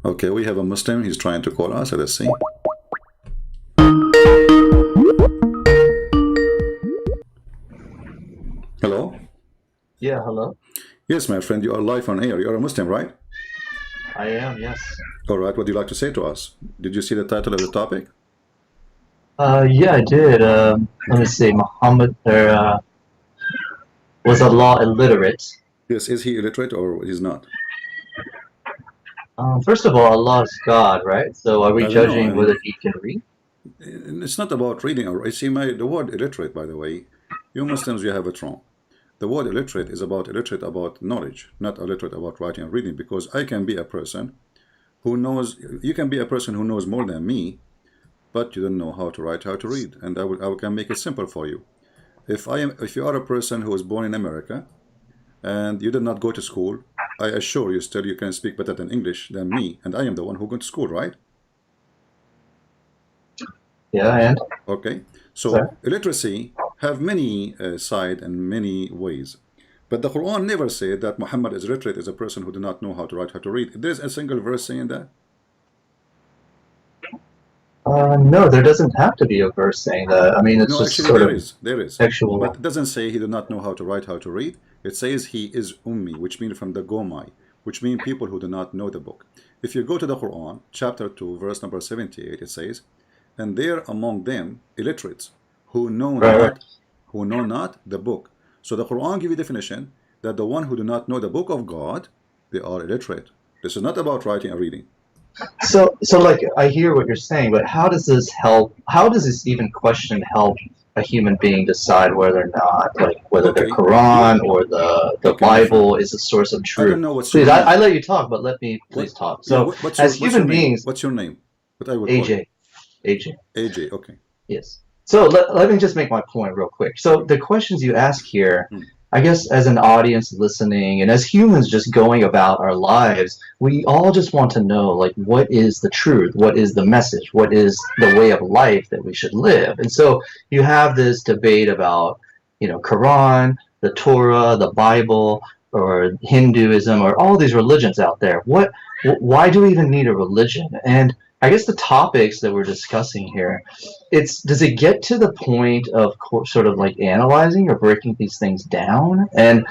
Okay, we have a Muslim. He's trying to call us. Let's see. Hello? Yeah, hello. Yes, my friend, you are live on air. You're a Muslim, right? I am, yes. All right, what do you like to say to us? Did you see the title of the topic? Yeah, I did. Let me Okay. see. Muhammad was Allah illiterate. Yes, is he illiterate or he's not? First of all, Allah is God, right? So are we I don't know. judging whether he can read? It's not about reading. Or, see, the word illiterate, by the way, you Muslims, you have it wrong. The word illiterate is about illiterate about knowledge, not illiterate about writing and reading, because I can be a person who knows, you can be a person who knows more than me, but you don't know how to write, how to read. And I can make it simple for you. If you are a person who was born in America and you did not go to school, I assure you still you can speak better than English than me, and I am the one who went to school, right? Yeah, and Okay, sorry. so illiteracy have many side and many ways, but the Quran never said that Muhammad is illiterate is a person who do not know how to write, how to read. There's a single verse saying that. No, there doesn't have to be a verse saying that. I mean, it's No, just actually sort there of is, there is, but textual. it doesn't say he do not know how to write, how to read. It says he is ummi, which means from the Gomai, which means people who do not know the book. If you go to the Quran, chapter 2, verse number 78, it says, and there among them illiterates who know Right, right. not the book. So the Quran give you definition that the one who do not know the book of God, they are illiterate. This is not about writing and reading. So like I hear what you're saying, but how does this help? How does this even question help a human being decide whether or not, like, whether the Okay, Quran or the okay, my friend. Bible is a source of I truth? don't know what's your Please, I name. let you talk, but let me please What? talk. Yeah, So, as what's your human name? beings, What's your name? What I will call you? AJ, AJ, AJ. Okay. yes. So let me just make my point real quick. So the questions you ask here, Hmm. I guess as an audience listening and as humans just going about our lives, we all just want to know, like, what is the truth? What is the message? What is the way of life that we should live? And so you have this debate about, Quran, the Torah, the Bible, or Hinduism, or all these religions out there. Why do we even need a religion? And I guess the topics that we're discussing here, does it get to the point of sort of like analyzing or breaking these things down? And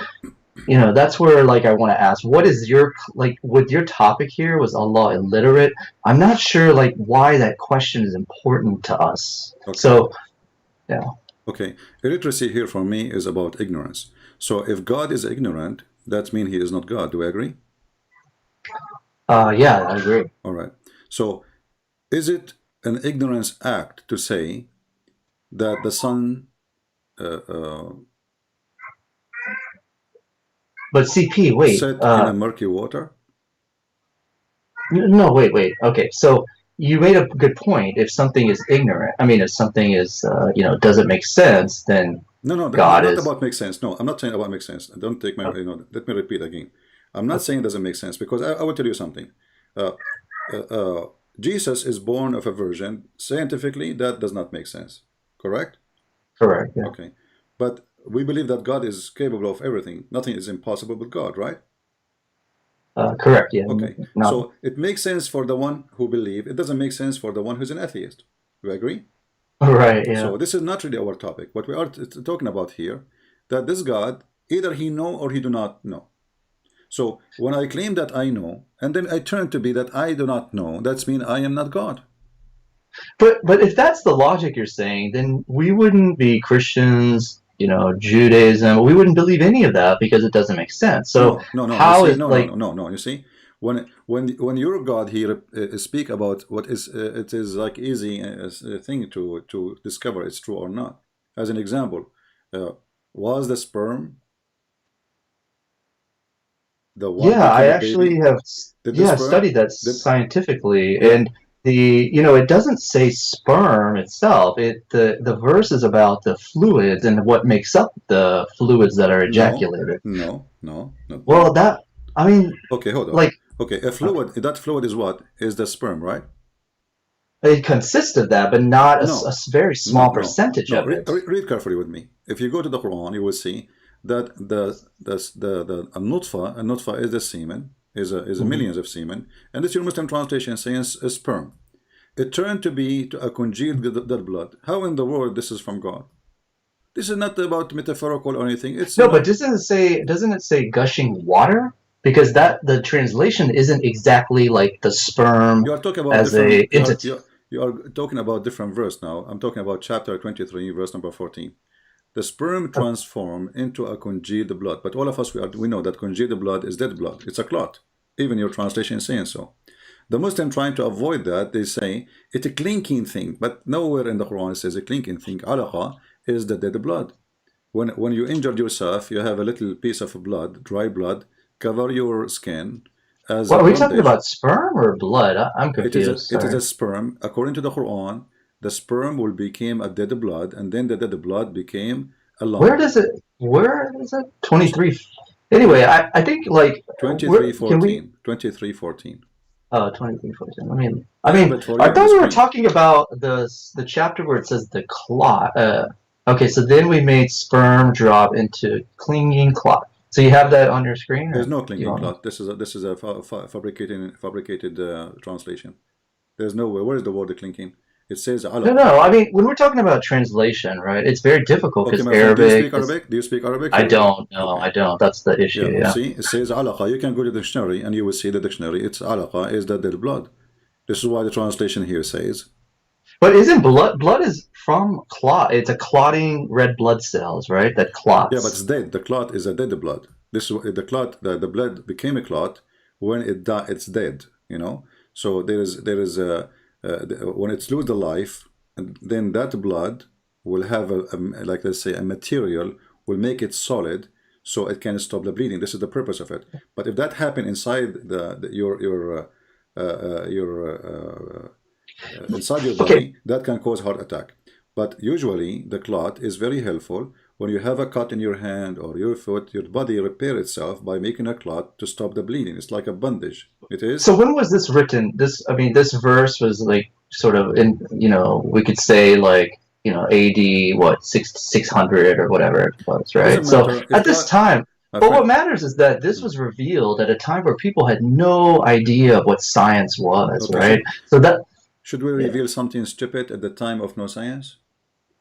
that's where, like, I want to ask, what is your, like, with your topic here, was Allah illiterate? I'm not sure, like, why that question is important to us. Okay. So yeah. Okay. Illiteracy here for me is about ignorance. So if God is ignorant, that means he is not God. Do I agree? Yeah, I agree. All right. So is it an ignorance act to say that the sun uh, uh, But CP, wait. set in a murky water? No, wait. Okay, so you made a good point. If something is ignorant, I mean, if something is, doesn't make sense, then No, no, God not is. about make sense. No, I'm not saying about make sense. Don't take my, let me repeat again. I'm not saying it doesn't make sense because I will tell you something. Uh, Jesus is born of a virgin. Scientifically, that does not make sense. Correct? Correct. Yeah. Okay. But we believe that God is capable of everything. Nothing is impossible with God, right? Correct. Yeah. Okay. Not So it makes sense for the one who believe. It doesn't make sense for the one who's an atheist. Do you agree? right. Yeah. So this is not really our topic. What we are talking about here, that this God, either he know or he do not know. So when I claim that I know, and then I turn to be that I do not know, that's mean I am not God. But if that's the logic you're saying, then we wouldn't be Christians, Judaism. We wouldn't believe any of that because it doesn't make sense. So No, no, no. You how see, is, no, no, like, no, no, no. You see, when your God here speak about what is it is like easy thing to discover it's true or not. As an example, uh, was the sperm the one yeah, making I a actually baby? have, Did the yeah, sperm? studied that Did scientifically, yeah? and it doesn't say sperm itself. The verse is about the fluids and what makes up the fluids that are No, ejaculated. no, no, no, Well, no. that, I mean, Okay, hold on. like, Okay, a okay, fluid. That fluid is what? Is the sperm, right? it consists of that, but not No, very no, small no, percentage no. of it. Read carefully with me. If you go to the Quran, you will see that the a nutfa is the semen, is a millions of semen, and this your Muslim translation says a sperm. It turned to be to a congealed dead blood. How in the world this is from God? This is not about metaphorical or anything. It's No, but doesn't it say gushing water? Because that the translation isn't exactly like the sperm you are talking about as a different. entity. You are talking about different verse now. I'm talking about chapter 23, verse number 14. The sperm transform into a congealed blood. But all of us we know that congealed blood is dead blood. It's a clot. Even your translation is saying so. The Muslim trying to avoid that, they say it's a clinking thing, but nowhere in the Quran it says a clinking thing. Alaqa is the dead blood. When you injured yourself, you have a little piece of blood, dry blood, cover your skin as Well, a are we talking bandage. about sperm or blood? I'm It is confused. it is Sorry. a sperm. According to the Quran, the sperm will become a dead blood, and then the dead blood became a Where lump. does it? Where is it? 23. Anyway, I think like where can we? 23:14. 23:14. 23, 14. I I have mean, it for I you on the thought we were screen. talking about the chapter where it says the clot. Okay, so then we made sperm drop into clinging clot. So you have that on your screen, There's or no do you clinging want me? clot. This is a fabricated translation. There's no way. Where is the word clinging? It says No, alaqa. no. I mean, when we're talking about translation, right? It's very difficult Okay, because my friend, do you Arabic speak is. Arabic? Do you speak Arabic? I Very good. don't know. Okay. I don't. That's the issue. Yeah, Yeah. see, it says alaqa. You can go to the dictionary and you will see the dictionary. It's alaqa is the dead blood. This is why the translation here says. But isn't blood is from clot? It's a clotting red blood cells, right? That Yeah, but it's clots. dead. The clot is a dead blood. This is the clot. The blood became a clot when it died. It's dead. You know. So there is a when it's lose the life, and then that blood will have a like let's say a material will make it solid, so it can stop the bleeding. This is the purpose of it. But if that happen inside your inside your Okay. body, that can cause heart attack. But usually the clot is very helpful when you have a cut in your hand or your foot. Your body repair itself by making a clot to stop the bleeding. It's like a bandage. It is. So when was this written? I mean, this verse was like sort of in, we could say like, AD, what, 600 or whatever it was, It right? doesn't So matter. at If this God, time, my but what friend, matters is that this was revealed at a time where people had no idea of what science was, okay, right? So that, should we yeah. reveal something stupid at the time of no science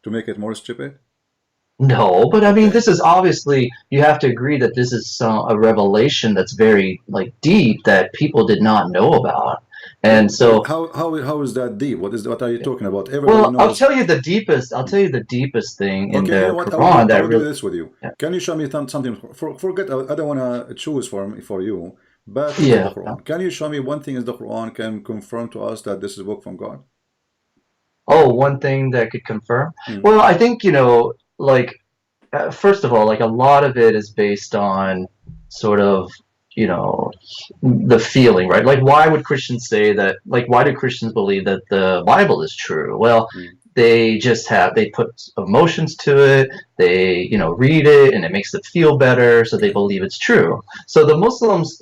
to make it more stupid? No, but I mean, Okay. this is obviously, you have to agree that this is a revelation that's very like deep that people did not know about. And so, How is that deep? What are you talking about? Everybody well, knows. I'll tell you the deepest thing in Okay, you know the what? Quran I that will do really, this with you. yeah, Can you show me something? Forget. I don't want to choose for you. Back into the yeah. Quran. Can you show me one thing in the Quran can confirm to us that this is a book from God? Oh, one thing that could confirm. Hmm. Well, I think, like, first of all, like a lot of it is based on sort of, you know, the feeling, right? Like, why would Christians say that? Like, why do Christians believe that the Bible is true? Well, Hmm. they put emotions to it. They, read it and it makes them feel better, so they Okay. believe it's true. So the Muslims,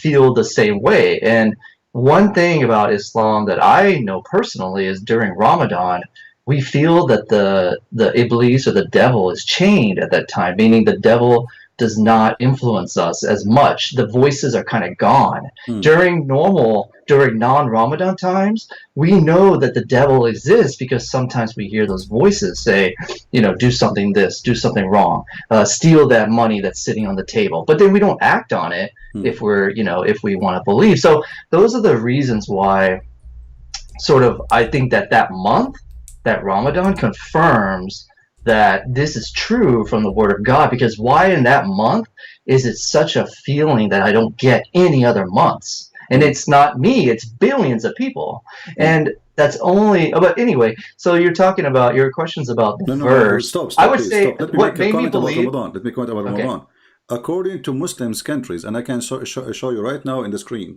feel the same way. And one thing about Islam that I know personally is during Ramadan, we feel that the Iblis or the devil is chained at that time, meaning the devil does not influence us as much. The voices are kind of gone. Hmm. During non-Ramadan times, we know that the devil exists because sometimes we hear those voices say, do something this, do something wrong, steal that money that's sitting on the table. But then we don't act on it Hmm. if we want to believe. So those are the reasons why sort of I think that month, that Ramadan confirms that this is true from the Word of God, because why in that month is it such a feeling that I don't get any other months? And Hmm. it's not me, it's billions of people. Hmm. And that's only, but anyway, so you're talking about your questions about the No. verse. Stop. I Stop. would Please say stop. Let me what make a made me comment about believe, Ramadan. Let me comment about okay, Ramadan. According to Muslims countries, and I can show you right now in the screen,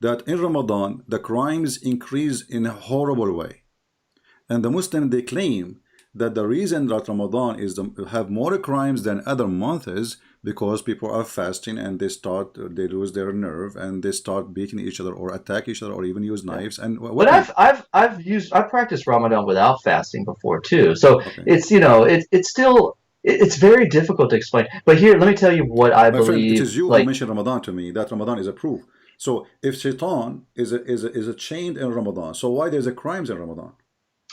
that in Ramadan the crimes increase in a horrible way. And the Muslim they claim that the reason that Ramadan have more crimes than other months is because people are fasting and they lose their nerve and they start beating each other or attack each other or even use knives and but weapons. I've practiced Ramadan without fasting before too. So Okay. it's it's still it's very difficult to explain. But here, let me tell you what I My friend, it believe. is you who Like, mentioned Ramadan to me. That Ramadan is a proof. So if Shaitan is a chained in Ramadan, so why there's a crimes in Ramadan?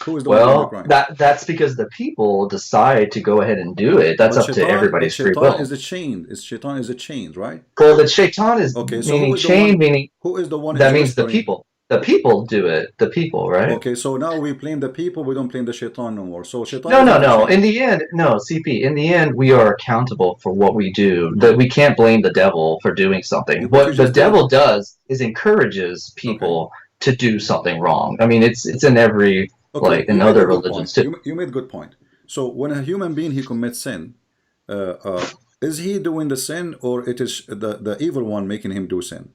Who is the one doing the well, crimes? that's because the people decide to go ahead and do it. That's up to But everybody's free Shaitan is will. the chained. Is Shaitan is a chained, right? Well, the shaitan is Okay, so meaning chain, meaning who is the one is that means the whispering? people. The people do it. The people, right? Okay, so now we blame the people, we don't blame the Shaitan no more. So Shaitan No, is no, not a no. chain. In the end, no, CP. In the end, we are accountable for what we do. That Mm. we can't blame the devil for doing something. But you What the just did. devil does is encourages Okay. people to do something wrong. I mean, it's in every Okay, like in you made a other good religions point. too. You made a good point. So when a human being he commits sin, uh, uh, is he doing the sin or it is the evil one making him do sin?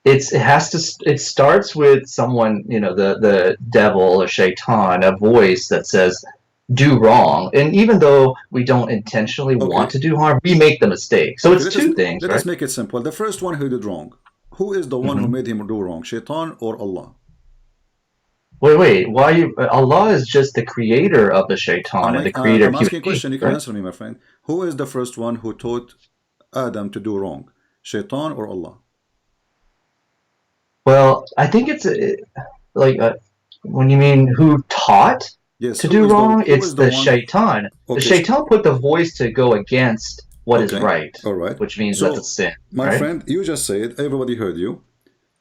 It has to. It starts with someone, the devil or shaitan, a voice that says, "Do wrong." And even though we don't intentionally want Okay, to do harm, we make the mistake. So okay. it's two things, Let us right? make it simple. The first one who did wrong, who is the one who Hmm. made him do wrong? Shaitan or Allah? Wait, wait. Why you? Allah is just the creator of the shaitan and the creator I'm of human asking a beings, question. You can right? answer me, my friend. Who is the first one who taught Adam to do wrong? Shaitan or Allah? Well, I think it's like when you mean who taught Yes. to do wrong, Who it's is the the one? shaitan. The Okay. shaitan put the voice to go against what is Okay. right, All right. which means that's a So, sin, my right? friend, you just said everybody heard you.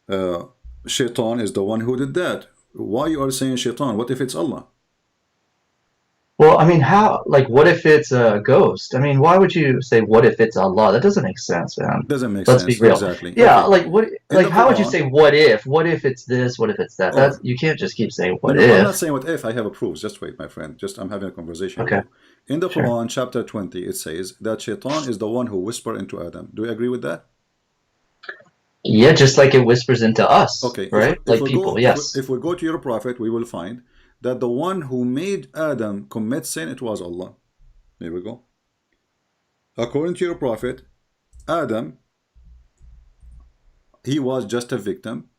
Uh, Shaitan is the one who did that. Why you are saying Shaitan? What if it's Allah? Well, I mean, how, like, what if it's a ghost? I mean, why would you say, what if it's Allah? That doesn't make sense, man. Doesn't make Let's be sense. real. Exactly. Yeah, Okay. like, what, In like, the how would you say, Quran, what if? What if it's this? What if it's that? or You can't just keep saying, no, what no, I'm not if? saying what if. I have a proof. Just wait, my friend. Just I'm having a conversation with Okay, you. In the sure. Quran, chapter 20, it says that Shaitan is the one who whispered into Adam. Do you agree with that? Yeah, just like it whispers into us, Okay. right? Like people, yes. If we go to your prophet, we will find that the one who made Adam commit sin, it was Allah. Here we go. According to your prophet, Adam, he was just a victim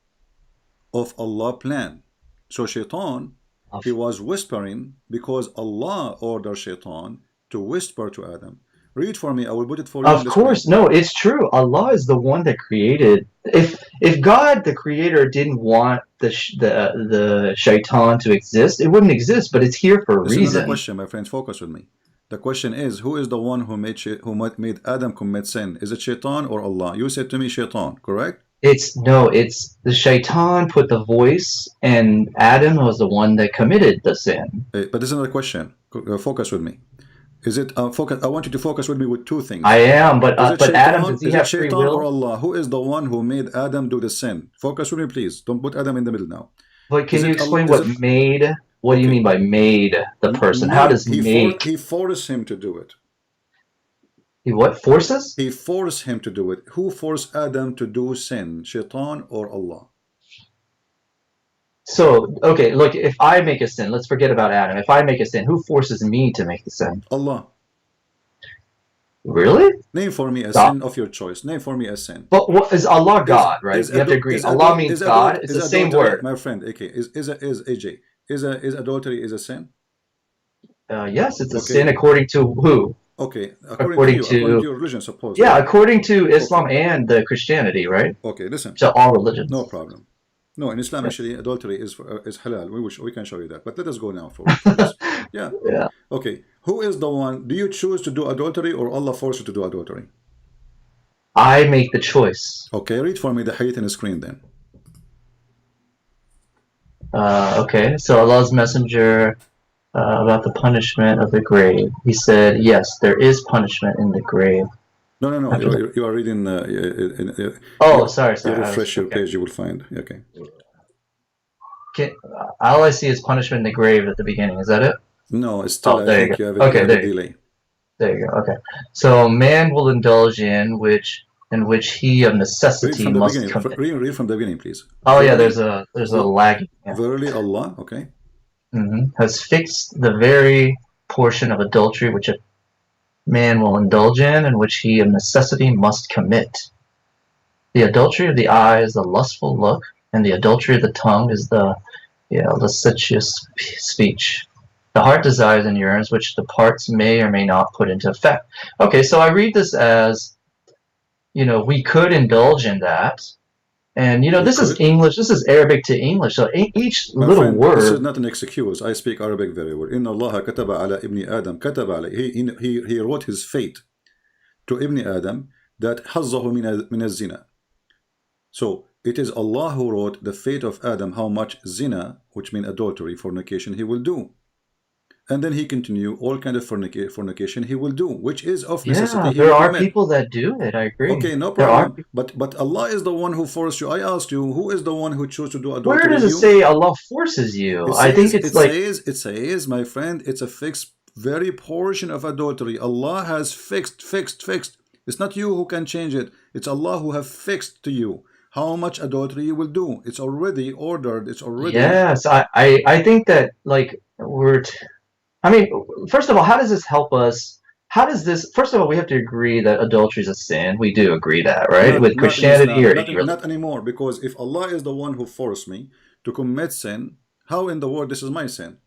of Allah's plan. So Shaitan, he was whispering because Allah ordered Shaitan to whisper to Adam. Read for me. I will put it for you on Of the screen. course, no, it's true. Allah is the one that created. If God, the creator, didn't want the shaitan to exist, it wouldn't exist, but it's here for a This is not the reason. question, my friends. Focus with me. The question is, who is the one who made Adam commit sin? Is it Shaitan or Allah? You said to me Shaitan, correct? It's the shaitan put the voice, and Adam was the one that committed the sin. But this is not the question. Focus with me. Is it focus? I want you to focus with me with two I things. am, Is it but Adam, Shaitan? does he Is it have free Shaitan or will? Allah? Who is the one who made Adam do the sin? Focus with me, please. Don't put Adam in the middle now. But Is can you it Allah? explain Is what it made? What do you okay? mean by made the person? How Made does make? he forced him to do it. He what forces? He forced him to do it. Who forced Adam to do sin? Shaitan or Allah? So, okay, look, if I make a sin, let's forget about Adam. If I make a sin, who forces me to make the sin? Allah. Really? Name for me a God. sin of your choice. Name for me a sin. But what is Allah God, right? We have to agree. Allah means God. It's is the same adultery, word. my friend? Okay, is AJ is adultery is a sin? Yes, it's a sin Okay, according to who? okay. According According to to, your religion, supposedly, yeah, right? according to Okay, Islam and the Christianity, right? okay. Listen, So all no religions. problem. No, in Islam Yeah. actually adultery is halal. We can show you that. But let us go now for this. Yeah. Yeah. Okay. Who is the one? Do you choose to do adultery or Allah force you to do adultery? I make the choice. Okay, read for me the hadith in the screen then. Okay, so Allah's messenger about the punishment of the grave. He said, yes, there is punishment in the grave. No, no, no. After the, You are reading. oh, sorry, You sorry. refresh your Okay. page, you will find. Okay. Can, all I see is punishment in the grave at the beginning. Is that it? No, it's still. Oh, I there you think go. you Okay, have a there you go. delay. There you go. Okay. So man will indulge in which he of Read necessity from the must beginning. commit. Read from the beginning, please. Oh yeah, Verily, there's a lag. Yeah. verily Allah. Okay. Has fixed the very portion of adultery which a man will indulge in and which he of necessity must commit. The adultery of the eye is the lustful look, and the adultery of the tongue is the lascivious speech. The heart desires and yearns, which the parts may or may not put into effect. Okay, so I read this as, we could indulge in that. And, We this is could. English, this is Arabic to English. So each My little friend, this is word. not an excuse. I speak Arabic very well. إن الله كتب على ابن آدم كتب على he wrote his fate to Ibn Adam that حظه من الزنا. So it is Allah who wrote the fate of Adam, how much zina, which means adultery, fornication, he will do. And then he continue all kind of fornication he will do, which is of necessity. Yeah, He there will are commit. people that do it. I agree. Okay, no There are. problem. But Allah is the one who forced you. I asked you, who is the one who chose to do Where adultery? does it You? say Allah forces you? It I think says, it's like, it says, my friend, it's a fixed, very portion of adultery. Allah has fixed. It's not you who can change it. It's Allah who have fixed to you how much adultery you will do. It's already ordered. It's already. yes, I think that like I mean, first of all, how does this help us? How does this, first of all, we have to agree that adultery is a sin. We do agree that, right? With Not in Christianity Islam, or any religion. not anymore. Because if Allah is the one who forced me to commit sin, how in the world this is my sin?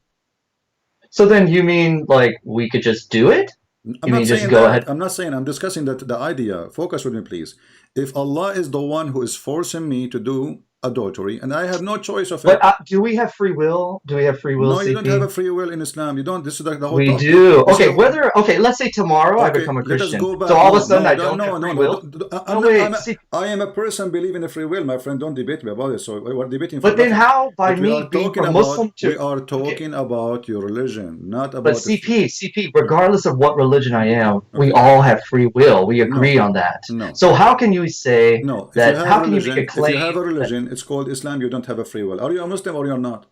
So then you mean like we could just do it? I'm You not mean just saying go that. ahead? I'm not saying. I'm discussing that the idea. Focus with me, please. If Allah is the one who is forcing me to do adultery, and I have no choice of it. But do we have free will? Do we have free will, No, you don't have a CP? free will in Islam. You don't. This is the whole We topic. do. This Okay, is, okay, let's say tomorrow I okay, become a let us Christian. go back. So all No, of a sudden no, I no, don't no, have no, free no. will? I'm No, not, wait, see, I am a person believing in free will, my friend. Don't debate me about it. So we're debating for but then nothing. how by But we me are being talking from about Muslim we to, are okay, talking about your religion, not but about the. CP, regardless of what religion I am, we Okay. all have free will. We agree No, on that. no, So how can you say no. If you that, have how can you make a religion, if you claim have a that religion, it's called Islam. You don't have a free will. Are you a Muslim or you're not?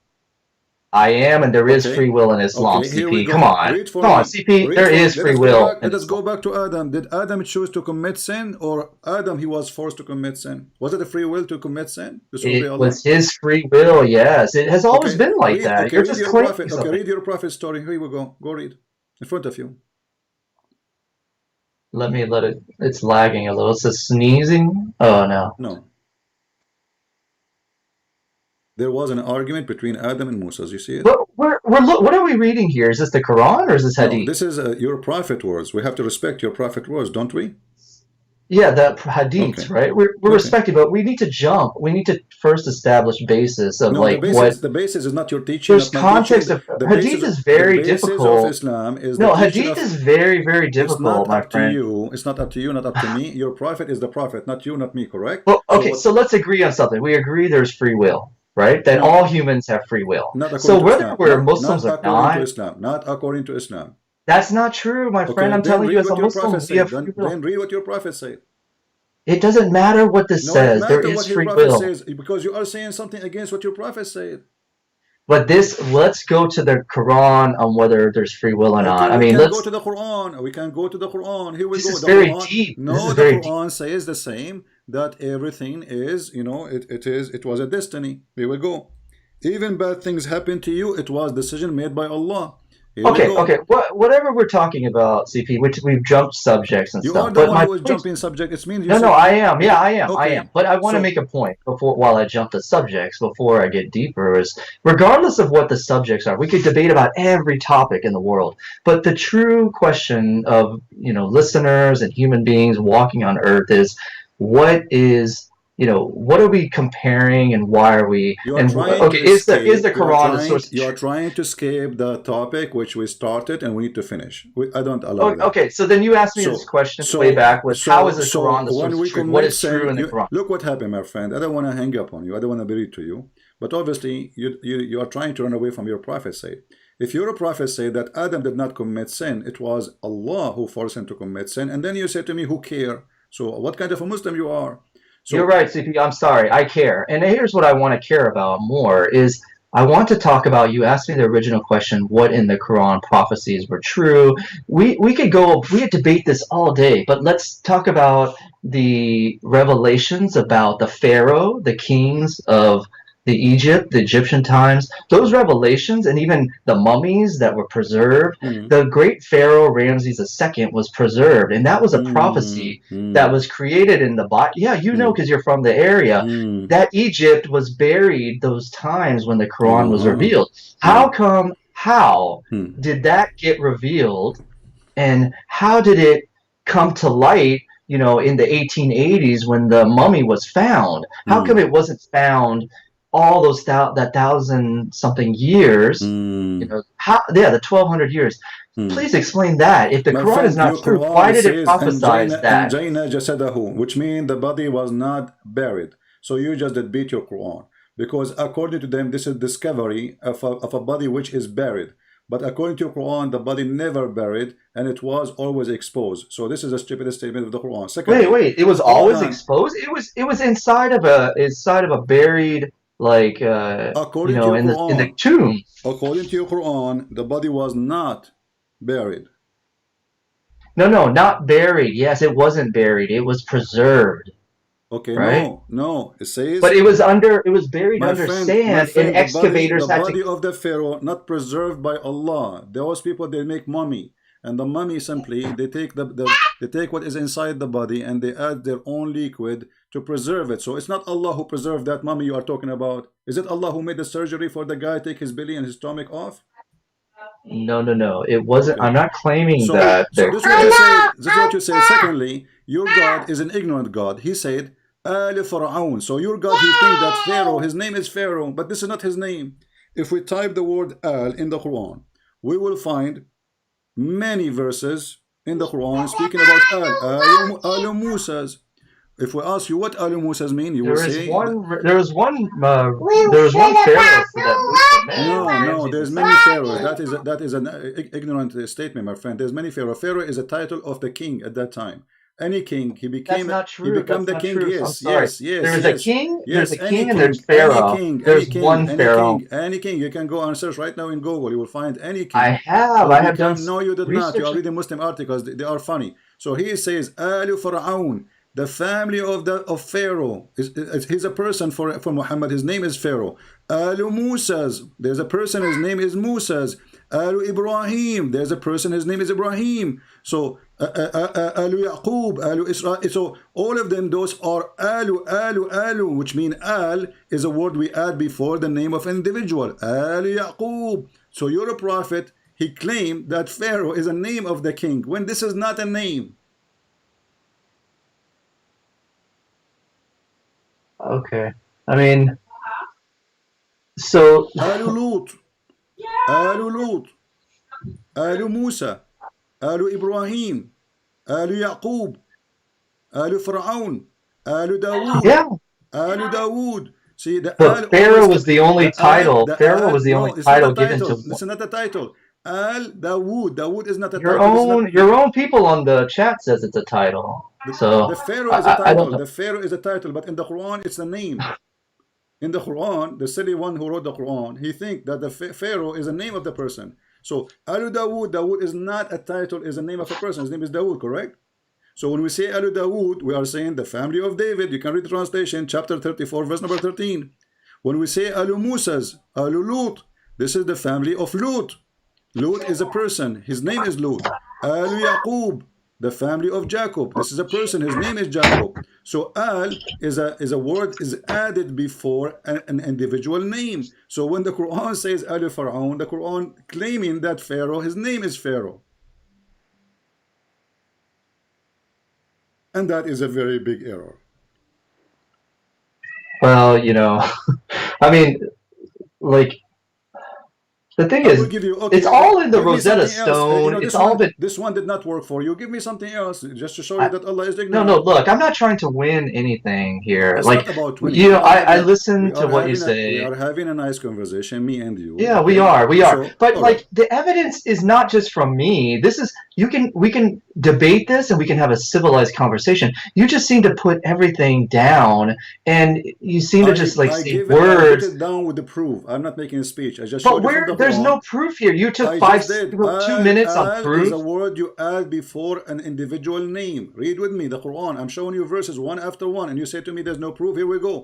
I am and there is free Okay. will in Islam, Okay, here we CP? Come go. on. Read for Come on, me. CP, Read there for me. is free will in Let us Islam. go back to Adam. Did Adam choose to commit sin, or Adam he was forced to commit sin? Was it a free will to commit sin? Disobey It Allah? was his free will, yes. It has always Okay, been like read. that. Okay, You're read just your claiming prophet. Okay, something. read your prophet story. Here we go. Go read in front of you. It's lagging a little. It says sneezing. Oh no. No, there was an argument between Adam and Moses. You see it? What are we reading here? Is this the Quran or is this No, Hadith? this is your prophet words. We have to respect your prophet words, don't we? Yeah, the Hadiths, Okay, right? We're okay. respecting, but we need to jump. We need to first establish basis of No, like what. the basis is not your teaching, There's not my teaching. context of The Hadith is the very basis of difficult. Islam is the No, teaching Hadith of. is very, very It's not difficult, my up to friend. you. It's not up to you, not up to me. Your prophet is the prophet, not you, not me, correct? Well, So okay, what? so let's agree on something. We agree there's free will, right? That No, all humans have free will. not So according to whether Islam. we're Not Muslims or according to not, Islam. Not according to Islam. that's not true, my friend. Okay, I'm then telling you, read as a what your prophet Muslim, we said. have free will. Then read what your prophet said. It doesn't matter what this No, it says. There matter is what your free prophet will. says because you are saying something against what your prophet said. But let's go to the Quran on whether there's free will or Okay, not. I we mean, can go to the Quran. We can go to the Quran. Here we this go. is The very Quran. deep. This No, is the very deep. Quran says the same, that everything is, it was a destiny. Here we go. Even bad things happen to you, it was decision made by Allah. Here we go. Okay. Whatever we're talking about, CP, which we've jumped subjects and You are stuff. the But one my who is point. jumping subject. It means you No, said I am. Yeah, I am. okay. But I want to So make a point while I jump to subjects before I get deeper is regardless of what the subjects are, we could debate about every topic in the world. But the true question of, listeners and human beings walking on earth is what are we comparing and why are we you are and trying to okay, is the escape. Quran the source of You are truth? trying to escape the topic which we started, and we need to finish. I don't allow that. Okay, so then you asked me this question way back was how is the Quran the source When we of truth? What commit is true in sin, the Quran? look what happened, my friend. I don't want to hang up on you. I don't want to be rude to you. But obviously, you are trying to run away from your prophet say. If your prophet say that Adam did not commit sin, it was Allah who forced him to commit sin, and then you say to me, who care? So what kind of a Muslim you are? You're So right, CP. I'm sorry. I care. And here's what I want to care about more is I want to talk about, you asked me the original question, what in the Quran prophecies were true. We could debate this all day, but let's talk about the revelations about the Pharaoh, the kings of the Egyptian times, those revelations, and even the mummies that were preserved. The great Pharaoh Ramses II was preserved, and that was a prophecy that was created in the Bible. Yeah, because you're from the area. That Egypt was buried those times when the Quran was revealed. how Hmm. did that get revealed, and how did it come to light, in the 1880s when the mummy was found? How come Hmm. it wasn't found all those that thousand something years? Hmm. How, yeah, the 1200 years. Hmm. Please explain that. If the My Quran is friend, not your true, Quran why it did it says prophesize and that? Jaina jasadahu, which means the body was not buried. So you just did beat your Quran. Because according to them, this is discovery of a body which is buried. But according to your Quran, the body never buried and it was always exposed. So this is a stupid statement of the Quran. Wait, Secondly, wait. It was always Quran, exposed. It was inside of a buried, like, according to your in the Quran, tomb. according to your Quran, the body was not buried. No, no, not buried. Yes, it wasn't buried. It was preserved, Okay, right? no, no. It But says, it was buried my under friend, my sand, and friend, the excavators had to. body of the Pharaoh not preserved by Allah. Those people they make mummy, and the mummy simply they take they take what is inside the body and they add their own liquid to preserve it. So it's not Allah who preserved that mummy you are talking about. Is it Allah who made the surgery for the guy take his belly and his stomach off? No, no, no. It wasn't. Okay. I'm not claiming So, that. this is what you said. This is what you said. Secondly, your God is an ignorant God. He said, "Al Pharaoh." So your God, he thinks that Pharaoh, his name is Pharaoh, but this is not his name. If we type the word Al in the Quran, we will find many verses in the Quran speaking about Al Musa's. If we ask you what Al Musa's mean, you will There is say, one. There was one pharaoh that Musa met, no, no, Ramses there's II. many pharaohs. That is an ignorant statement, my friend. There's many pharaoh. Pharaoh is a title of the king at that time. Any king, That's not he true. become That's the not king. true. I'm Yes, sorry. yes, yes, There's a yes, king. There's yes. a king, and there's pharaoh. There's one Any pharaoh. king, any king. You can go and search right now in Google. You will find any I king have. who I have done become. No, you did not. You research. are reading Muslim articles. They are funny. So he says, Alu Pharaoh. The family of Pharaoh he's a person for Muhammad. His name is Pharaoh. Alu Musa's. There's a person. His name is Musa's. Alu Ibrahim. There's a person. His name is Ibrahim. So Alu Yaqub. Alu Israel. So all of them, those are Alu, which mean Al is a word we add before the name of an individual. Alu Yaqub. So you're a prophet. He claimed that Pharaoh is a name of the king when this is not a name. Okay. I mean, so آل لوط آل لوط آل موسى آل إبراهيم آل يعقوب آل فرعون آل داوود yeah. آل داوود. See, the But Al always Pharaoh was the only title. the Pharaoh Al, was the no, only it's not a title given to title. This is not a title. Al Dawood. Dawood is not a your title. This is not. own people on the chat says it's a title. The So Pharaoh is a I don't title. know. The Pharaoh is a title, but in the Quran, it's a name. In the Quran, the silly one who wrote the Quran, he thinks that the Pharaoh is a name of the person. So Alu Dawood, Dawood is not a title, is a name of a person. His name is Dawood, correct? So when we say Alu Dawood, we are saying the family of David. You can read the translation, chapter 34, verse number 13. When we say Alu Musa's, Alu Lut, this is the family of Lut. Lut is a person. His name is Lut. Alu Yaqub, the family of Jacob. This is a person. His name is Jacob. So Al is a word is added before an individual name. So when the Quran says Al Pharaoh, the Quran claiming that Pharaoh, his name is Pharaoh. And that is a very big error. Well, I mean, like, the thing I will is, give you, okay, it's all in the give me Rosetta something else. Stone. It's all been. This one did not work for you. Give me something else just to show you I, that Allah is no, ignorant. no. Look, I'm not trying to win anything here. It's Like, not about winning. I listen to what you We say. are having a nice conversation, me and you. Yeah, we Okay. are, we are. So, But all right. like, the evidence is not just from me. This is we can debate this and we can have a civilized conversation. You just seem to put everything down, and you seem to just like I say put words. it down with the proof. I'm not making a speech. I just But showed you from the there's Quran. no proof here. You took I just did. 2 minutes on Al is proof. a word you add before an individual name. Read with me the Quran. I'm showing you verses one after one, and you say to me there's no proof. Here we go.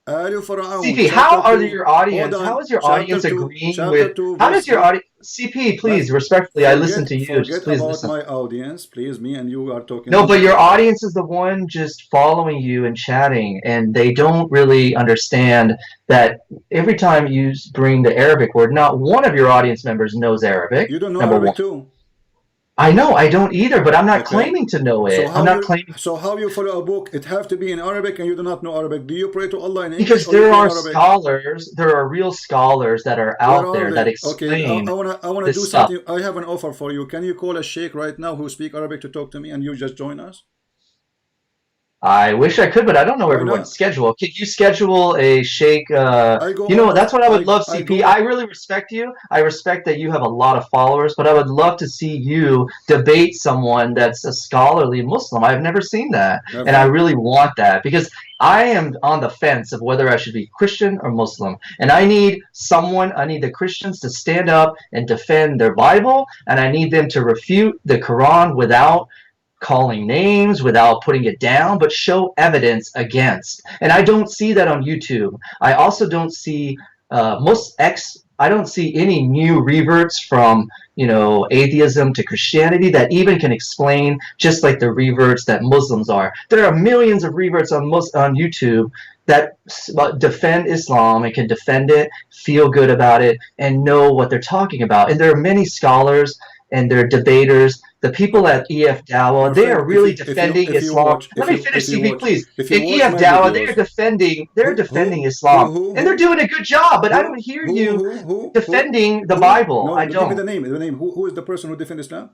Al Fir'aun, CP, how chapter are 2. your Hold audience? on. How is your Chapter audience 2, agreeing chapter with? 2, How verse does your 3. audience? CP, But please, respectfully, I listen to you. Just forget please about listen. my audience, please. Me and you are talking No, one but to your one. audience is the one just following you and chatting, and they don't really understand that every time you bring the Arabic word, not one of your audience members knows Arabic, You don't know number Arabic one. too. I know, I don't either, but I'm not Okay. claiming to know So it. I'm not claiming how you follow a book? It have to be in Arabic, and you do not know Arabic. Do you pray to Allah in English because or you there pray in are Arabic? scholars, there are real scholars that are Where out are there that they? Okay, explain I wanna this do stuff. something. I have an offer for you. Can you call a sheikh right now who speak Arabic to talk to me, and you just join us? I wish I could, but I don't know Why everyone's not? schedule. Could you schedule a shake? I go You know, almost. that's what I would love, I CP. I go. really respect you. I respect that you have a lot of followers, but I would love to see you debate someone that's a scholarly Muslim. I've never seen that, and I Never. really want that because I am on the fence of whether I should be Christian or Muslim, and I need someone. I need the Christians to stand up and defend their Bible, and I need them to refute the Quran without calling names, without putting it down, but show evidence against. And I don't see that on YouTube. I also don't see I don't see any new reverts from atheism to Christianity that even can explain just like the reverts that Muslims are. There are millions of reverts on YouTube that defend Islam and can defend it, feel good about it, and know what they're talking about. And there are many scholars and they're debaters. The people Okay. at EF My Dawah, they friend, are really defending if you Islam. watch Let me finish, CP, please. if you In watch EF my Dawah, they are videos, defending Islam, and they're who doing a good job. But I don't hear you who defending the Bible. no, I give me don't. the name. The name. Who is the person who defends Islam?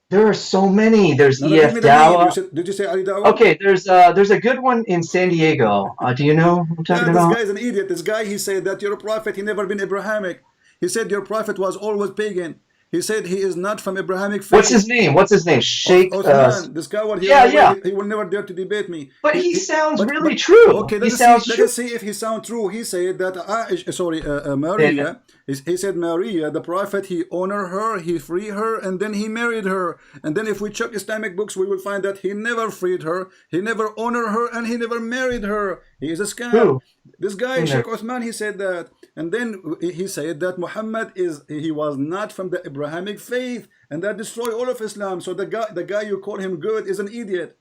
There are so many. There's No, no, give EF me the name. You Dawah. said, did you say Ali Dawah? Okay, there's a good one in San Diego. Do you know what I'm Yeah, talking this about? guy is an idiot. This guy, he said that your prophet, he never been Abrahamic. He said your prophet was always pagan. He said he is not from Abrahamic What's faith. his name? What's his name? Sheikh. Othman, this guy, Yeah, yeah. he will never dare to debate me. But he sounds really But true. okay, He sounds let true. us see if he sounds true. He said that And Maria. He said Maria, the prophet, he honored her, he freed her, and then he married her. And then if we check Islamic books, we will find that he never freed her, he never honored her, and he never married her. He is a scam. who? This guy, Who Sheikh never? Uthman, he said that. And then he said that Muhammad he was not from the Abrahamic faith, and that destroyed all of Islam. So the guy you call him good is an idiot.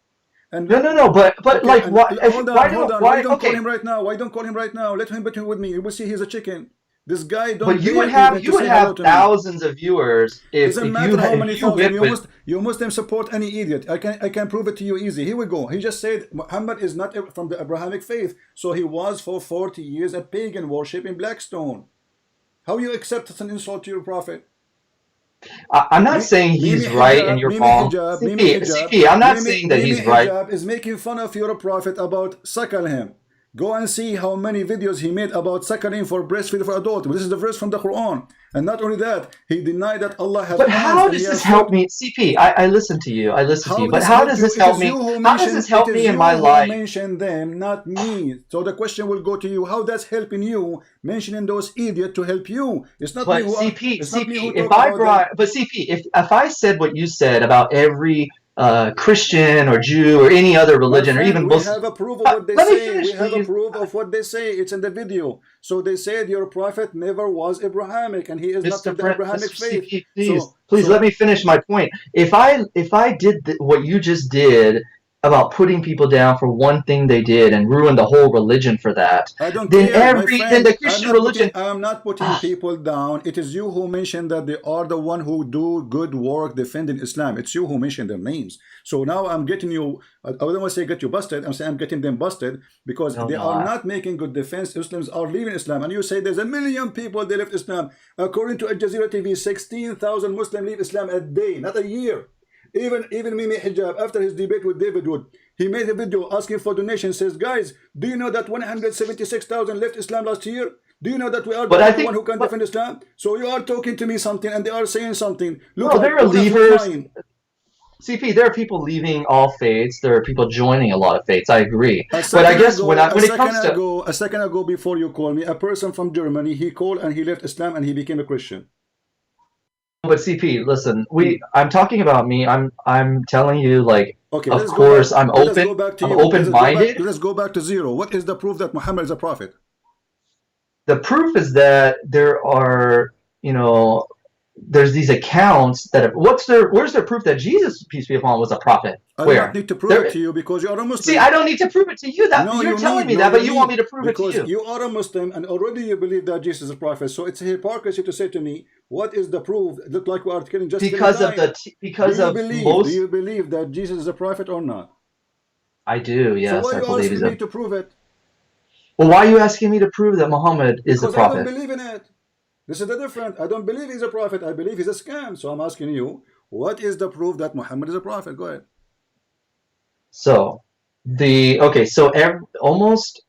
And No. But okay, like, and why? hold on, Why hold don't? on. Why Why? don't call Okay. him right now? Why don't call him right now? Let him between with me. You will see he's a chicken. This guy don't But dare even you to would say hello have to me. thousands of viewers Doesn't matter how many if you thousand. went with. You Muslim support any idiot. I can prove it to you easy. Here we go. He just said Muhammad is not from the Abrahamic faith, so he was for 40 years a pagan worship in Blackstone. How you accept as an insult to your prophet? I'm not saying he's right and you're wrong. CP, I'm not saying that Mimi he's right. Hijab is making fun of your prophet about suckle him. Go and see how many videos he made about suckling for breastfeeding for adults. This is the verse from the Quran. And not only that, he denied that Allah has But hands how and does he this has help foot. me? CP, I listen to you. I listen to How you. But this how help does you? this It help is me? you who How does this help me in my life? mention them, not me. So the question will go to you. How that's helping you mentioning those idiots to help you? It's not me But who it's not me who talk about them. CP, if I said what you said about every Christian or Jew or any other My religion or friend, even we Muslim, have a proof of what they let me say. We finish, have a please. proof of what they say. It's in the video. So they said your prophet never was Abrahamic, and he is not from the Abrahamic Mr. faith. CP, So, please let me finish my point. If I did what you just did about putting people down for one thing they did and ruin the whole religion for that, I don't then care, my then the friend. Christian religion. I'm not putting people down. It is you who mentioned that they are the one who do good work defending Islam. It's you who mentioned their names. So now I'm getting you. I don't want to say get you busted. I'm saying I'm getting them busted because No, they no, are not making good defense. Muslims are leaving Islam, and you say there's 1 million people they left Islam. According to Al Jazeera TV, 16,000 Muslims leave Islam a day, not a year. Even Mimi Hijab, after his debate with David Wood, he made a video asking for donations. Says, guys, do you know that 176,000 left Islam last year? Do you know that we are the only one who can defend Islam? So you are talking to me something, and they are saying something. Look, no, there are leavers. CP, there are people leaving all faiths. There are people joining a lot of faiths. I agree. But I guess when it comes to a second ago, before you call me, a person from Germany, he called and he left Islam and he became a Christian. But CP, listen, I'm talking about me. I'm telling you, like, Okay, Of let's go back. course, I'm Let's open. go back to I'm you. open-minded. Let's go back to zero. What is the proof that Muhammad is a prophet? The proof is that there are, you know, there's these accounts that have, where's their proof that Jesus, peace be upon him, was a prophet? I do not Where? need to prove it There. to you because you are a See, Muslim. I don't need to prove it to you. That No, you're you telling need. me No, that, you but you want me need to prove it to because you. you are a Muslim and already you believe that Jesus is a prophet. So it's hypocrisy to say to me, "What is the proof?" It looked like we are killing just killing Because of time. because of Do most. you believe that Jesus is a prophet or not? I do, So yes, why I you believe he's asking a. me to prove it? Well, why are you asking me to prove that Muhammad is a Because I don't prophet? believe in it. This is the difference. I don't believe he's a prophet. I believe he's a scam. So I'm asking you, what is the proof that Muhammad is a prophet? Go ahead. So okay, so almost,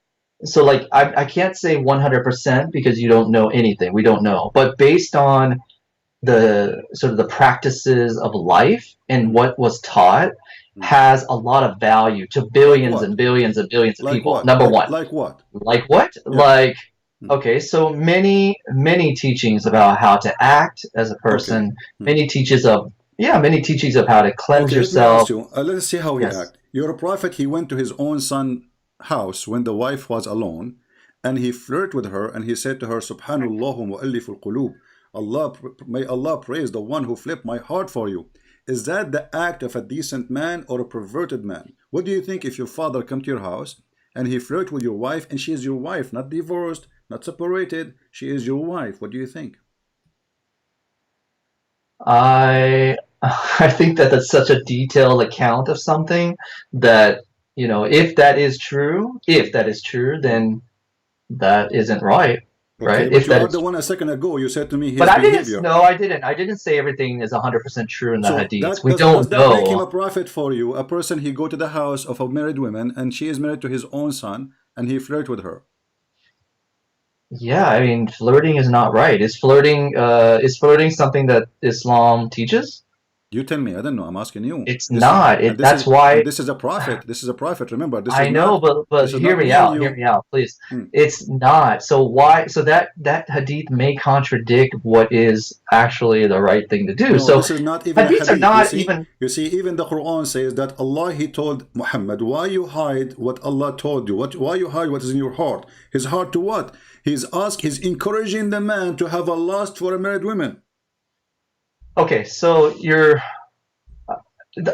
so like I can't say 100% because you don't know anything. We don't know. But based on the sort of the practices of life and Hmm. what was taught Hmm. has a lot of value to Like billions and what? billions and billions of Like people. what? Number one. Like what? Like what? Yeah. Like, Hmm. okay, so many teachings about how to act as a Okay. person, Hmm. many teachings of how to cleanse Okay, let me ask yourself. you. Let's see how he Yes. act. You're a prophet. He went to his own son house when the wife was alone, and he flirted with her, and he said to her, "Subhanallah mu'alliful qulub." May Allah praise the one who flipped my heart for you. Is that the act of a decent man or a perverted man? What do you think if your father come to your house and he flirt with your wife, and she is your wife, not divorced, not separated, she is your wife? What do you think? I I think that that's such a detailed account of something that, if that is true, then that isn't right, Okay, right? but If you that are is, the one a second ago. You said to me but his I didn't. behavior. No, I didn't. I didn't say everything is 100% true in the So hadiths. that We does don't that make him a know. prophet for you? A person he go to the house of a married woman and she is married to his own son and he flirt with her. Yeah, I mean, flirting is not right. Is flirting something that Islam teaches? You tell me. I don't know. I'm asking you. It's not. And this That's is and why. this is a prophet. This is a prophet. Remember, I know, but this is hear not me me and out. Hear me you. out, please. Hmm. It's not. So why? So that hadith may contradict what is actually the right thing to do. No, So this is not even a hadiths are hadith. not even. You see, even the Quran says that Allah he told Muhammad, why you hide what Allah told you? Why you hide what is in your heart? His heart to what? He's encouraging the man to have a lust for a married woman. Okay, so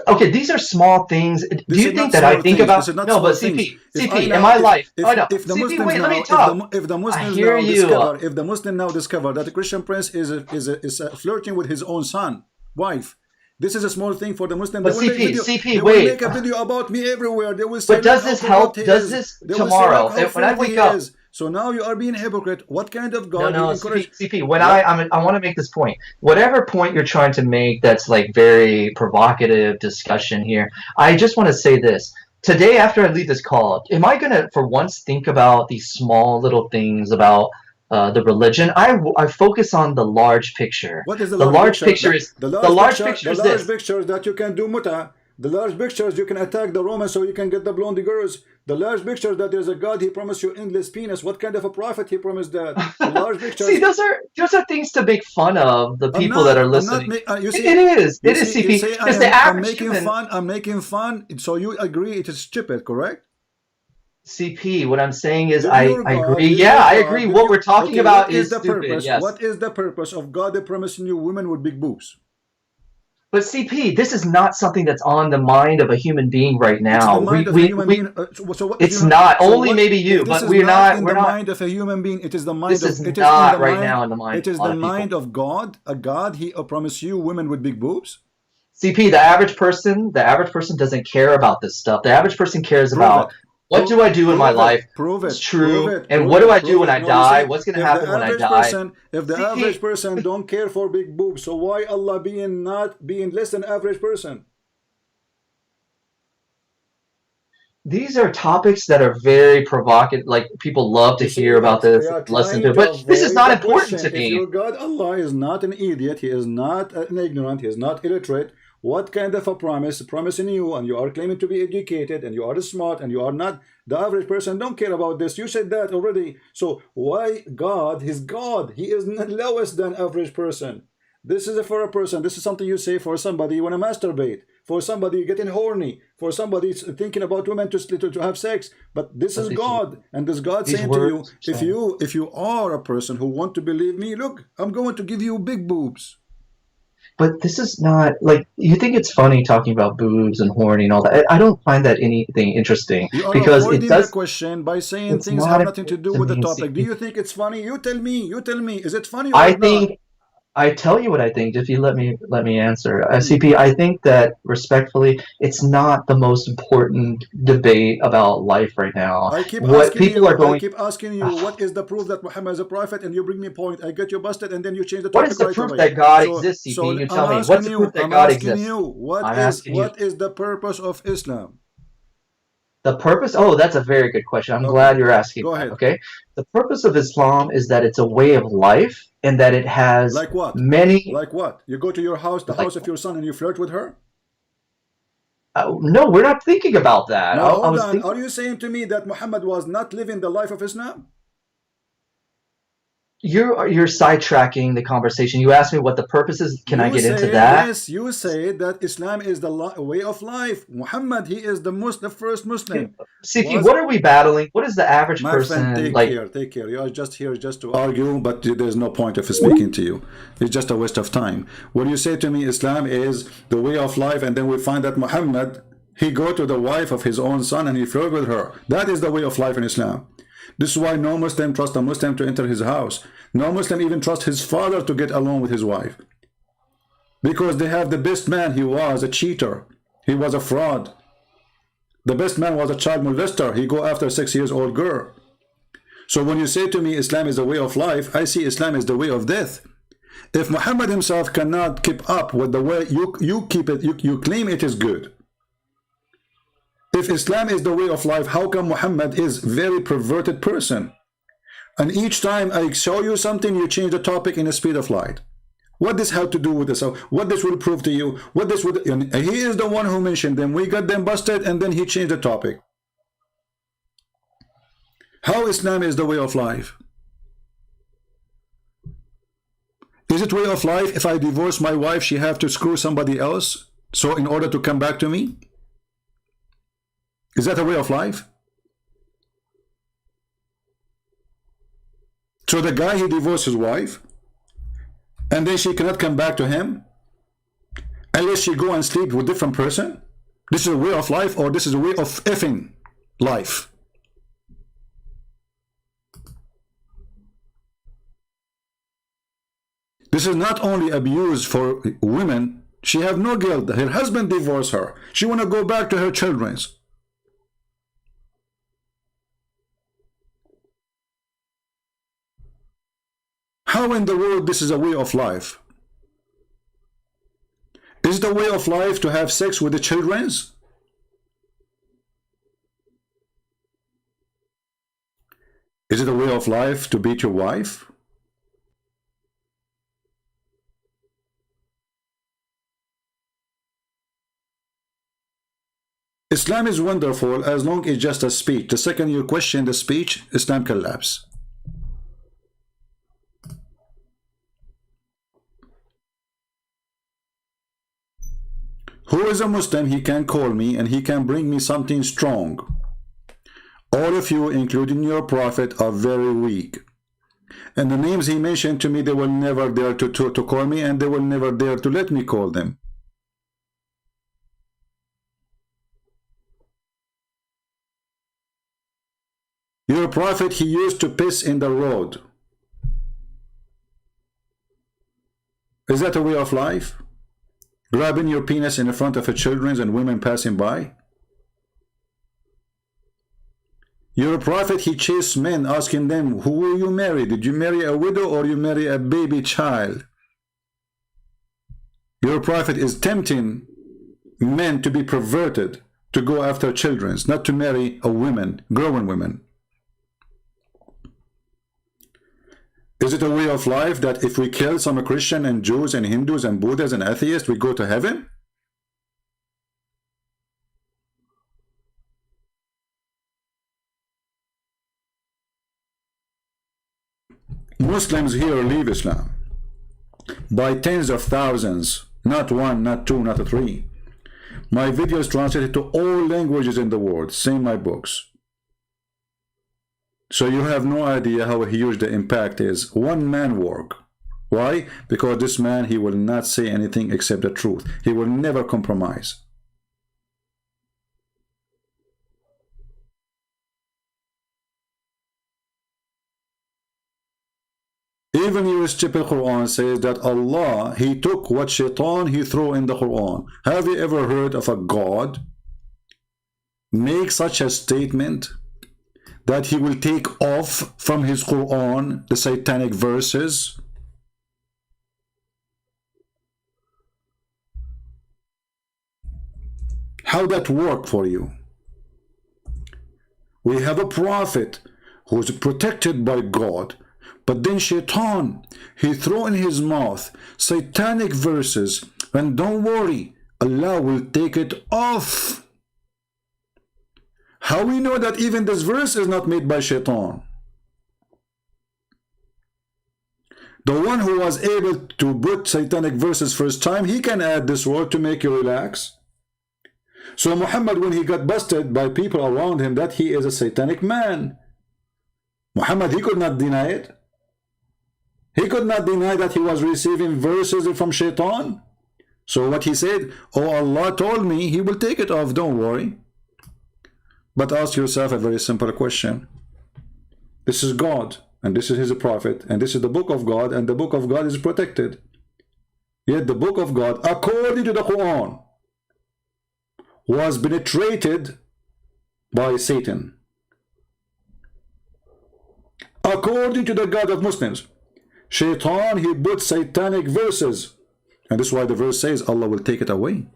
okay. These are small things. Do This you is not think that I small think things. about? This is not No, small but things. CP, If I CP, in now, my life. Oh no, if the CP. Muslims Wait, let me now, talk. if the I Muslims hear now you. discover, if the Muslim now discover that the Christian prince is flirting with his own son, wife, this is a small thing for the Muslim. They But will make CP, video. CP, They will wait. make a video about me everywhere. They will say, But look does how this corrupt help? he Does is. this They will say, look tomorrow, how when I filthy he wake up? is. So now you are being hypocrite. What kind of No, God he no, encouraged? CP. When What? I want to make this point. Whatever point you're trying to make, that's like very provocative discussion here. I just want to say this. Today, after I leave this call, am I gonna, for once, think about these small little things about the religion? I focus on the large picture. What is the The large large picture? picture is The the large large picture, picture the is large this. picture is that you can do muta. The large picture is you can attack the Romans so you can get the blonde girls. The large picture is that there's a God, he promised you endless penis. What kind of a prophet he promised that? The large See, pictures. those are things to make fun of the people that are I'm not. listening. You It see, is. you It is see, you CP say because the I'm average making human. fun. I'm making fun. So you agree it is stupid, correct? CP, what I'm saying is I agree. Did Yeah, your I God, agree. did What you? we're talking Okay, what about is is the stupid. purpose? Yes. What is the purpose of God promising you women with big boobs? But CP, this is not something that's on the mind of a human being right It's the now. mind of a human being. So what is It's your? not So only what? maybe If you, this but is not in we're the not, mind of a human being, it is the mind this of. is It is in not the right mind. now in the mind It of is a lot the of people. mind of God. A God. He promised you women with big boobs. CP, the average person doesn't care about this stuff. The average person cares Prove about it. what do I do in my Prove life? it. Prove What's it. Prove true? it. And Prove what do I it. do Prove when it. I No, you die? see, What's going to happen when I die? if the average CP, person don't care for big boobs, so why Allah being not being less than average person? these are topics that are very provocative. Like people love to You hear see, about this, we are listen to trying it, to but this is avoid not the important question. to If me. your God Allah is not an idiot, he is not an ignorant, he is not illiterate, what kind of a promising you, and you are claiming to be educated, and you are smart, and you are not the average person, don't care about this. You said that already. So why God? He's God. He is not lowest than average person. This is for a person. This is something you say for somebody you want to masturbate. for somebody getting horny, for somebody thinking about women to have sex. But this is God, and this God saying to you, if you are a person who want to believe me, look, I'm going to give you big boobs. But this is not like, you think it's funny talking about boobs and horny and all that. I don't find that anything interesting You are because it avoiding does. the question by saying It's things not have nothing to do important with to the me. topic. Do See, you think it's funny? You tell me. You tell me. Is it funny I or not? think I tell you what I think. If you let me answer, Hmm. CP, I think that respectfully, it's not the most important debate about life right now. I keep What asking people are you. I going, keep asking you. What is the proof that Muhammad is a prophet? And you bring me point. I get you busted, and then you change the what is topic the right proof away. that God So, exists, CP? so You I'm tell me. What's asking the proof you. that I'm God asking exists? you. I'm asking you. What is the purpose of Islam? The purpose? Oh, that's a very good question. I'm Okay, glad you're asking go that. ahead. Okay. The purpose of Islam is that it's a way of life and that it has Like what? many, Like what? You go to your house, the like, house of your son, and you flirt with her? no, we're not thinking about that. No, I hold was on. thinking. Are you saying to me that Muhammad was not living the life of Islam? You're sidetracking the conversation. You asked me what the purpose is. Can I You get into say, that? yes, you say that Islam is the way of life. Muhammad, he is the first Muslim. CP, Was what are we battling? What is the average My friend, person take like? care, take care. You are just here just to argue, but there's no point of speaking to you. It's just a waste of time. When you say to me Islam is the way of life, and then we find that Muhammad, he go to the wife of his own son and he flirt with her. That is the way of life in Islam. This is why no Muslim trusts a Muslim to enter his house. No Muslim even trusts his father to get along with his wife. Because they have the best man, he was a cheater. He was a fraud. The best man was a child molester. He go after a 6-year-old girl. So when you say to me Islam is the way of life, I see Islam is the way of death. If Muhammad himself cannot keep up with the way you keep it, you claim it is good. If Islam is the way of life, how come Muhammad is very perverted person? And each time I show you something, you change the topic in the speed of light. What this have to do with this? What this will prove to you? What this would? And he is the one who mentioned them. We got them busted, and then he changed the topic. How Islam is the way of life? Is it way of life if I divorce my wife, she have to screw somebody else? So in order to come back to me? Is that a way of life? So the guy, he divorced his wife, and then she cannot come back to him unless she go and sleep with a different person? This is a way of life, or this is a way of effing life? This is not only abuse for women. She have no guilt. Her husband divorced her. She want to go back to her children's. How in the world this is a way of life? Is it a way of life to have sex with the children's? Is it a way of life to beat your wife? Islam is wonderful as long as it's just a speech. The second you question the speech, Islam collapses. Who is a Muslim? He can call me and he can bring me something strong. All of you, including your prophet, are very weak. And the names he mentioned to me, they will never dare to call me, and they will never dare to let me call them. Your prophet, he used to piss in the road. Is that a way of life? Grabbing your penis in front of the children and women passing by? Your prophet, he chased men, asking them, who will you marry? Did you marry a widow or you marry a baby child? Your prophet is tempting men to be perverted, to go after children, not to marry a woman, growing women. Is it a way of life that if we kill some Christian and Jews and Hindus and Buddhists and atheists, we go to heaven? Muslims here leave Islam by tens of thousands, not one, not two, not three. My video is translated to all languages in the world, same my books. So you have no idea how huge the impact is. One man work. Why? Because this man, he will not say anything except the truth. He will never compromise. Even your stupid Quran says that Allah, he took what shaitan he threw in the Quran. Have you ever heard of a God make such a statement that he will take off from his Quran the satanic verses? How that work for you? We have a prophet who's protected by God, but then shaitan, he threw in his mouth satanic verses, and don't worry, Allah will take it off. How we know that even this verse is not made by shaitan? The one who was able to put satanic verses first time, he can add this word to make you relax. So Muhammad, when he got busted by people around him that he is a satanic man, Muhammad, he could not deny it. He could not deny that he was receiving verses from shaitan. So what he said, oh, Allah told me he will take it off, don't worry. But ask yourself a very simple question. This is God, and this is his prophet, and this is the book of God, and the book of God is protected. Yet the book of God, according to the Quran, was penetrated by Satan. According to the God of Muslims, shaitan, he put satanic verses, and this is why the verse says Allah will take it away.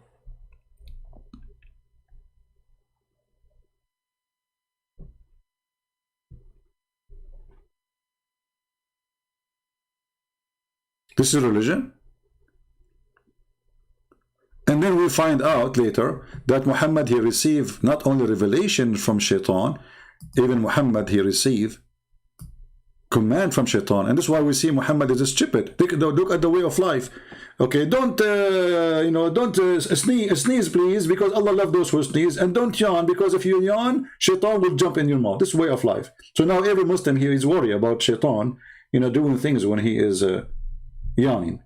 This is religion. And then we find out later that Muhammad, he received not only revelation from shaitan, even Muhammad, he received command from shaitan. And this is why we see Muhammad is stupid. Look at the way of life. Okay, don't sneeze please, because Allah loves those who sneeze, and don't yawn, because if you yawn, shaitan will jump in your mouth. This way of life. So now every Muslim here is worried about shaitan, doing things when he is yawning.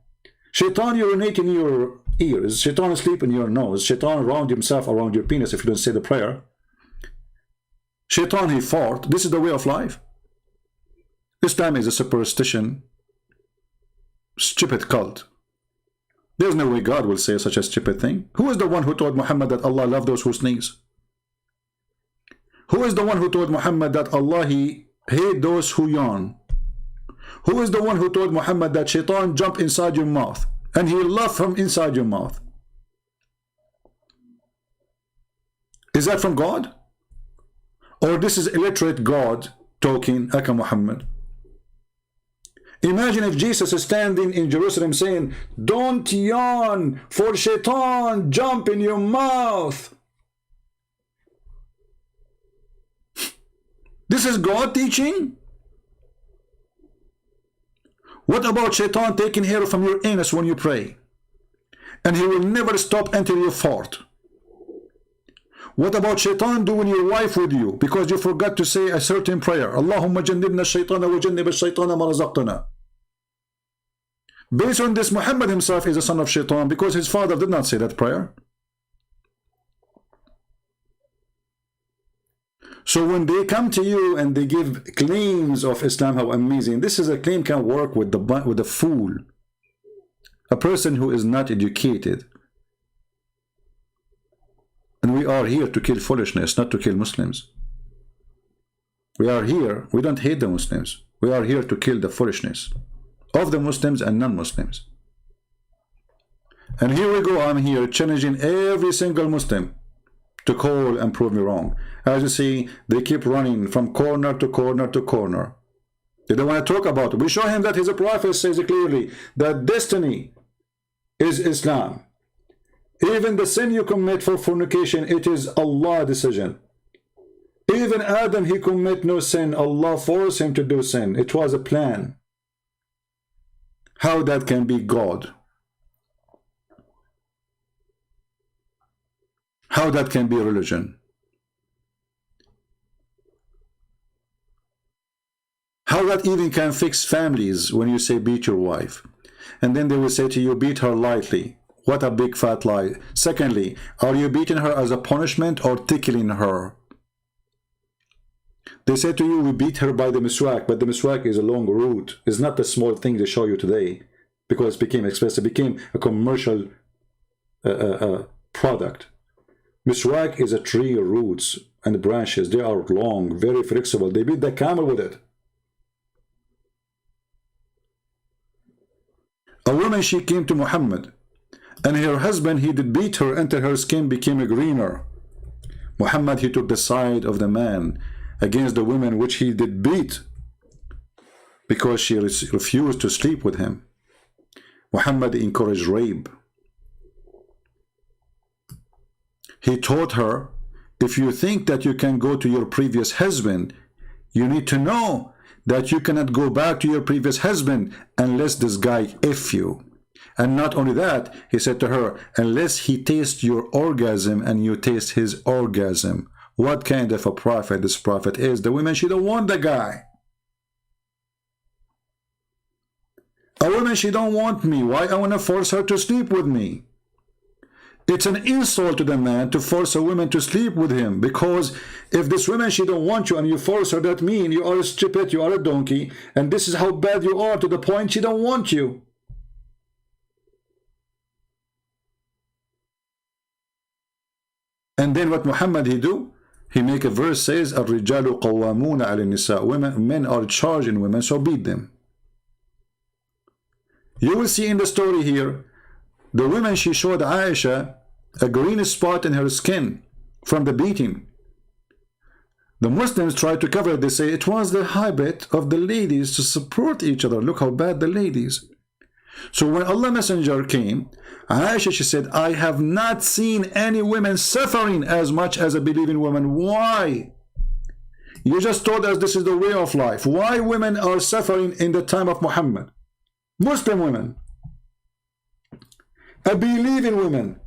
Shaitan urinate in your ears, shaitan sleep in your nose, shaitan around himself around your penis if you don't say the prayer. Shaitan, he fart. This is the way of life. Islam is a superstition, stupid cult. There's no way God will say such a stupid thing. Who is the one who told Muhammad that Allah loves those who sneeze? Who is the one who told Muhammad that Allah, he hate those who yawn? Who is the one who told Muhammad that shaitan jump inside your mouth and he laugh from inside your mouth? Is that from God? Or this is illiterate God talking, Aka Muhammad? Imagine if Jesus is standing in Jerusalem saying, don't yawn, for shaitan jump in your mouth. This is God teaching? What about shaitan taking hair from your anus when you pray? And he will never stop until you fart. What about shaitan doing your wife with you because you forgot to say a certain prayer? Allahumma jannibna shaitana wa jannib shaitana ma razaqtana. Based on this, Muhammad himself is a son of shaitan because his father did not say that prayer. So when they come to you and they give claims of Islam, how amazing. This is a claim can work with the fool. A person who is not educated. And we are here to kill foolishness, not to kill Muslims. We are here, we don't hate the Muslims. We are here to kill the foolishness of the Muslims and non-Muslims. And here we go, I'm here challenging every single Muslim to call and prove me wrong. As you see, they keep running from corner to corner to corner. They don't want to talk about it. We show him that his prophet says clearly that destiny is Islam. Even the sin you commit for fornication, it is Allah's decision. Even Adam, he commit no sin. Allah forced him to do sin. It was a plan. How that can be God? How that can be religion? How that even can fix families when you say beat your wife? And then they will say to you, beat her lightly. What a big fat lie. Secondly, are you beating her as a punishment or tickling her? They say to you, we beat her by the miswak, but the miswak is a long route. It's not the small thing they show you today, because it became expensive. It became a commercial product. Miswak is a tree roots and branches. They are long, very flexible. They beat the camel with it. A woman, she came to Muhammad, and her husband, he did beat her until her skin became greener. Muhammad, he took the side of the man against the woman which he did beat because she refused to sleep with him. Muhammad encouraged rape. He taught her, if you think that you can go to your previous husband, you need to know that you cannot go back to your previous husband unless this guy F you. And not only that, he said to her, unless he tastes your orgasm and you taste his orgasm. What kind of a prophet this prophet is? The woman, she don't want the guy. A woman, she don't want me. Why I want to force her to sleep with me? It's an insult to the man to force a woman to sleep with him, because if this woman, she don't want you and you force her, that means you are stupid, you are a donkey, and this is how bad you are, to the point she don't want you. And then what Muhammad he do? He make a verse says, الرجال قوامون على النساء. Men are charged in women, so beat them. You will see in the story here, the woman, she showed Aisha a green spot in her skin from the beating. The Muslims try to cover it. They say it was the habit of the ladies to support each other. Look how bad the ladies. So when Allah Messenger came, Aisha, she said, I have not seen any women suffering as much as a believing woman. Why? You just told us this is the way of life. Why women are suffering in the time of Muhammad? Muslim women. A believing women.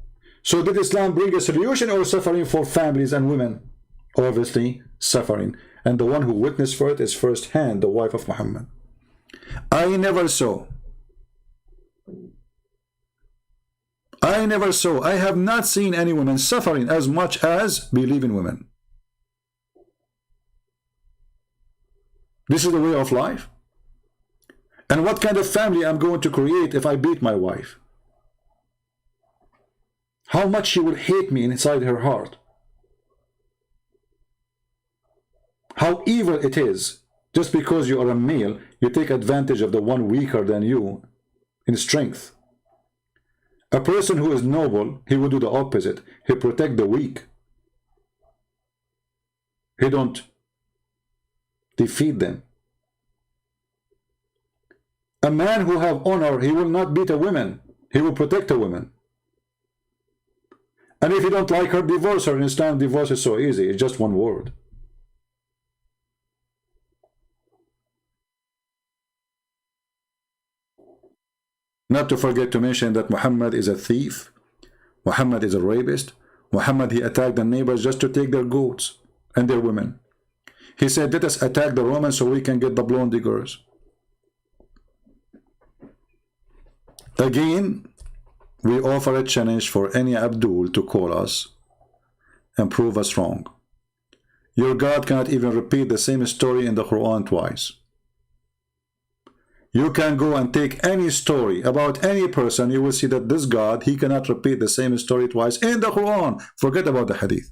So did Islam bring a solution or suffering for families and women? Obviously suffering. And the one who witnessed for it is first hand the wife of Muhammad. I never saw, I have not seen any women suffering as much as believing women. This is the way of life. And what kind of family I'm going to create if I beat my wife? How much she will hate me inside her heart. How evil it is. Just because you are a male, you take advantage of the one weaker than you in strength. A person who is noble, he will do the opposite. He protect the weak. He don't defeat them. A man who have honor, he will not beat a woman. He will protect a woman. And if you don't like her, divorce her. In Islam, divorce is so easy. It's just one word. Not to forget to mention that Muhammad is a thief. Muhammad is a rapist. Muhammad, he attacked the neighbors just to take their goats and their women. He said, let us attack the Romans so we can get the blonde diggers. Again, we offer a challenge for any Abdul to call us and prove us wrong. Your God cannot even repeat the same story in the Quran twice. You can go and take any story about any person, you will see that this God, he cannot repeat the same story twice in the Quran. Forget about the Hadith.